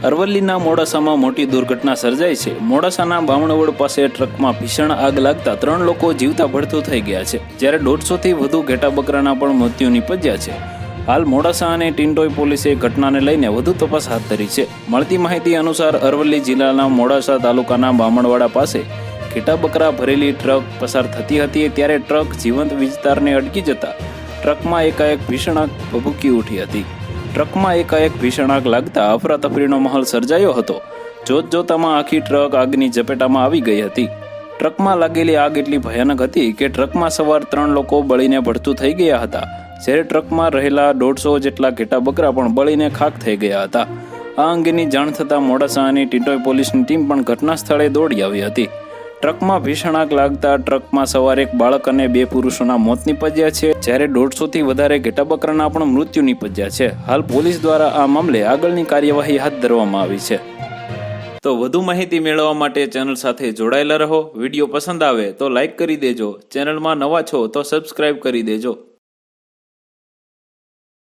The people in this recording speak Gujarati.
અરવલ્લીના મોડાસામાં મોટી દુર્ઘટના સર્જાઈ છે। મોડાસાના બામણવડ પાસે ટ્રકમાં ભીષણ આગ લાગતા 3 લોકો જીવતા ભડતું થઈ ગયા છે, જ્યારે 150થી વધુ ઘેટા બકરાના પણ મૃત્યુ નીપજ્યા છે। હાલ મોડાસા અને ટિન્ટોઈ પોલીસે ઘટનાને લઈને વધુ તપાસ હાથ ધરી છે। મળતી માહિતી અનુસાર અરવલ્લી જિલ્લાના મોડાસા તાલુકાના બામણવાડા પાસે ઘેટા બકરા ભરેલી ટ્રક પસાર થતી હતી, ત્યારે ટ્રક જીવંત વીજતારને અડકી જતા ટ્રકમાં એકાએક ભીષણ આગ ભભૂકી ઉઠી હતી। ટ્રકમાં એકાએક ભીષણ આગ લાગતા અફરાતફરીનો માહોલ સર્જાયો હતો। જોતજોતામાં આખી ટ્રક આગની ઝપેટામાં આવી ગઈ હતી। ટ્રકમાં લાગેલી આગ એટલી ભયાનક હતી કે ટ્રકમાં સવાર 3 લોકો બળીને ભડતું થઈ ગયા હતા, જ્યારે ટ્રકમાં રહેલા 150 જેટલા ઘેટા બકરા પણ બળીને ખાખ થઈ ગયા હતા। આ અંગેની જાણ થતાં મોડાસા અને ટિન્ટોઈ પોલીસની ટીમ પણ ઘટના સ્થળે દોડી આવી હતી। ટ્રકમાં ભીષણ આગ લાગતા ટ્રકમાં સવાર એક બાળક અને 2 પુરુષોના મોત નીપજ્યા છે, જ્યારે 150થી વધારે ઘેટા બકરાના પણ મૃત્યુ નીપજ્યા છે। હાલ પોલીસ દ્વારા આ મામલે આગળની કાર્યવાહી હાથ ધરવામાં આવી છે। તો વધુ માહિતી મેળવવા માટે ચેનલ સાથે જોડાયેલા રહો। વિડીયો પસંદ આવે તો લાઇક કરી દેજો, ચેનલમાં નવા છો તો સબસ્ક્રાઇબ કરી દેજો।